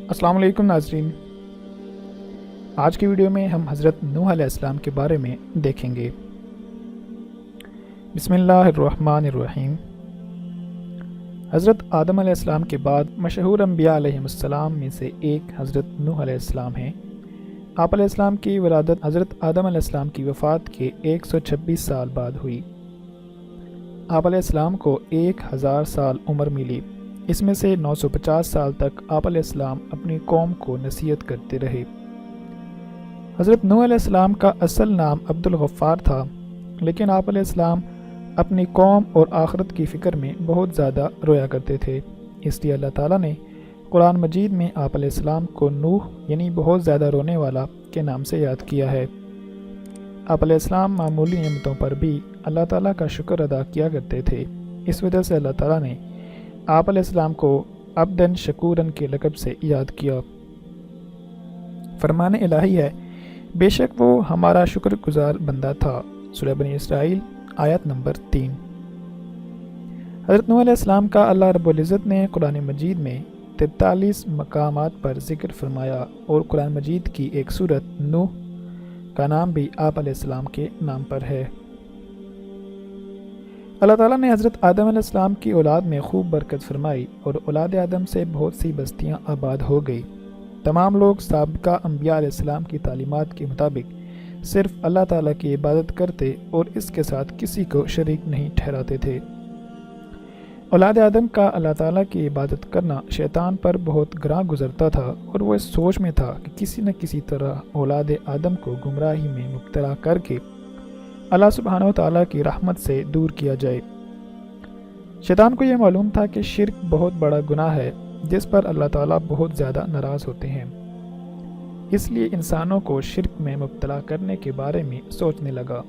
अस्सलाम वालेकुम नाज़रीन। आज की वीडियो में हम हज़रत नूह अलैहिस्सलाम के बारे में देखेंगे। बिस्मिल्लाहिर्रहमानिर्रहीम। हज़रत आदम अलैहिस्सलाम के बाद मशहूर अंबिया अलैहिमुस्सलाम में से एक हज़रत नूह अलैहिस्सलाम हैं। आप अलैहिस्सलाम की वलादत हज़रत आदम अलैहिस्सलाम की वफ़ात के 126 साल बाद हुई। आप अलैहिस्सलाम को 1000 साल उम्र मिली। इसमें से 950 साल तक आप अलैहिस्सलाम अपनी कौम को नसीहत करते रहे। हज़रत नूह अलैहिस्सलाम का असल नाम अब्दुल गफ़्फ़ार था, लेकिन आप अलैहिस्सलाम अपनी कौम और आखिरत की फ़िक्र में बहुत ज़्यादा रोया करते थे। इसलिए अल्लाह ताला ने कुरान मजीद में आप अलैहिस्सलाम को नूह यानी बहुत ज़्यादा रोने वाला के नाम से याद किया है। आप अलैहिस्सलाम मामूली नेमतों पर भी अल्लाह ताला का शुक्र अदा किया करते थे। इस वजह से अल्लाह ताला ने आप अलैहिस्सलाम को अब्दन शकूरन के लक़ब से याद किया। फरमान इलाही है, बेशक वो हमारा शुक्रगुजार बंदा था। सूरह बनी इसराइल आयत नंबर 3। हज़रत नूह अलैहिस्सलाम का अल्लाह रब्बुल इज़्ज़त ने कुरान मजीद में 43 मकामात पर ज़िक्र फरमाया और कुरान मजीद की एक सूरत नूह का नाम भी आप अलैहिस्सलाम के नाम पर है। अल्लाह ताला ने हज़रत आदम अलैहिस्सलाम की औलाद में खूब बरकत फरमाई और औलाद आदम से बहुत सी बस्तियां आबाद हो गई। तमाम लोग साबिका अंबिया अलैहिस्सलाम की तालीमात के मुताबिक सिर्फ अल्लाह ताला की इबादत करते और इसके साथ किसी को शरीक नहीं ठहराते थे। औलाद आदम का अल्लाह ताला की इबादत करना शैतान पर बहुत ग्रां गुजरता था और वो इस सोच में था कि किसी न किसी तरह औलाद आदम को गुमराही में मुब्तला करके अल्लाह सुब्हानहू व तआला की रहमत से दूर किया जाए। शैतान को यह मालूम था कि शिर्क बहुत बड़ा गुनाह है जिस पर अल्लाह ताला बहुत ज़्यादा नाराज़ होते हैं। इसलिए इंसानों को शिर्क में मुब्तला करने के बारे में सोचने लगा।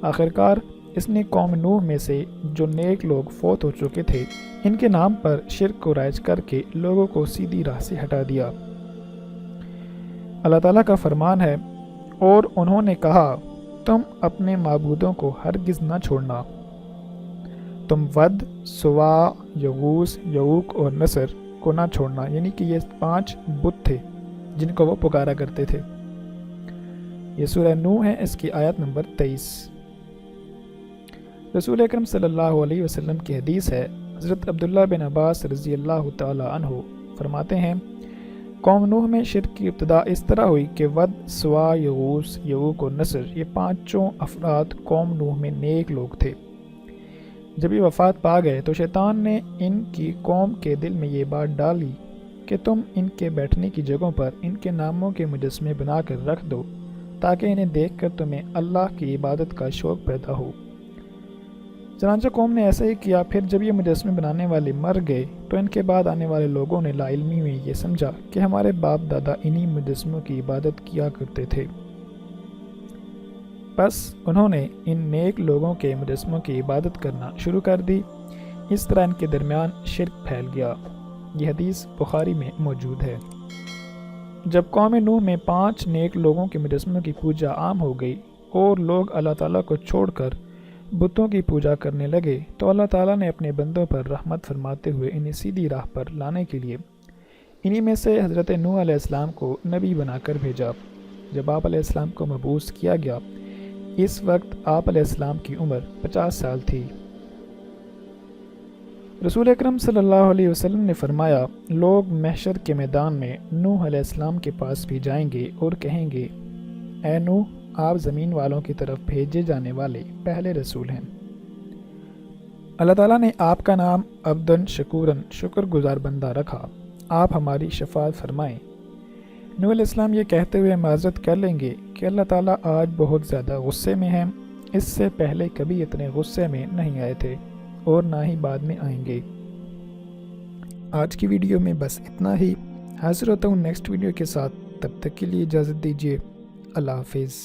आखिरकार इसने कौम नूह में से जो नेक लोग फौत हो चुके थे, इनके नाम पर शिर्क को राइज करके लोगों को सीधी राह से हटा दिया। अल्लाह ताला का फरमान है, और उन्होंने कहा, तुम अपने माबूदों को हरगिज़ न छोड़ना। तुम वद, सुवा, यगूस, यऊक और नसर को न छोड़ना, यानी कि ये 5 बुत थे जिनको वो पुकारा करते थे। ये सूरह नूह है, इसकी आयत नंबर 23। रसूल अकरम सल्लल्लाहु अलैहि वसल्लम की हदीस है, हज़रत अब्दुल्लाह बिन अब्बास रज़ी अल्लाह तआला अन्हु फरमाते हैं, कौम नूह में शिर्क की इब्तिदा इस तरह हुई कि वद, सुवा, यगूस, यऊक और नसर ये 5 अफराद कौम नूह में नेक लोग थे। जब ये वफ़ात पा गए तो शैतान ने इनकी कौम के दिल में ये बात डाली कि तुम इनके बैठने की जगहों पर इनके नामों के मुजस्मे बना कर रख दो ताकि इन्हें देख कर तुम्हें अल्लाह की इबादत का शौक़ पैदा हो। चनांचा कौम ने ऐसा ही किया। फिर जब ये मुजस्मे बनाने वाले मर गए तो इनके बाद आने वाले लोगों ने लाइल्मी में ये समझा कि हमारे बाप दादा इन्हीं मुजस्मों की इबादत किया करते थे। बस उन्होंने इन नेक लोगों के मुजस्मों की इबादत करना शुरू कर दी। इस तरह इनके दरमियान शिर्क फैल गया। ये हदीस बुखारी में मौजूद है। जब कौम नूह में 5 नेक लोगों के मुजस्मों की पूजा आम हो गई और लोग अल्लाह ताला को छोड़कर बुतों की पूजा करने लगे तो अल्लाह ताला ने अपने बंदों पर रहमत फरमाते हुए इन्हें सीधी राह पर लाने के लिए इन्हीं में से हज़रत नूह अलैहिस्सलाम को नबी बनाकर भेजा। जब आप अलैहिस्सलाम को मबूस किया गया, इस वक्त आप अलैहिस्सलाम की उम्र 50 साल थी। रसूल अकरम सल्लल्लाहु अलैहि वसल्लम ने फरमाया, लोग महशर के मैदान में नूह अलैहिस्सलाम के पास भी जाएंगे और कहेंगे, ऐ नूह, आप ज़मीन वालों की तरफ भेजे जाने वाले पहले रसूल हैं। अल्लाह ताला ने आपका नाम अब्दन शकूरन शुक्रगुजार बंदा रखा। आप हमारी शफाअत फरमाएं। नूह अलैहिस्सलाम ये कहते हुए माज़रत कर लेंगे कि अल्लाह ताला आज बहुत ज़्यादा गुस्से में हैं। इससे पहले कभी इतने गुस्से में नहीं आए थे और ना ही बाद में आएंगे। आज की वीडियो में बस इतना ही। हाज़िर होता हूँ नेक्स्ट वीडियो के साथ। तब तक के लिए इजाज़त दीजिए। अल्लाह हाफिज़।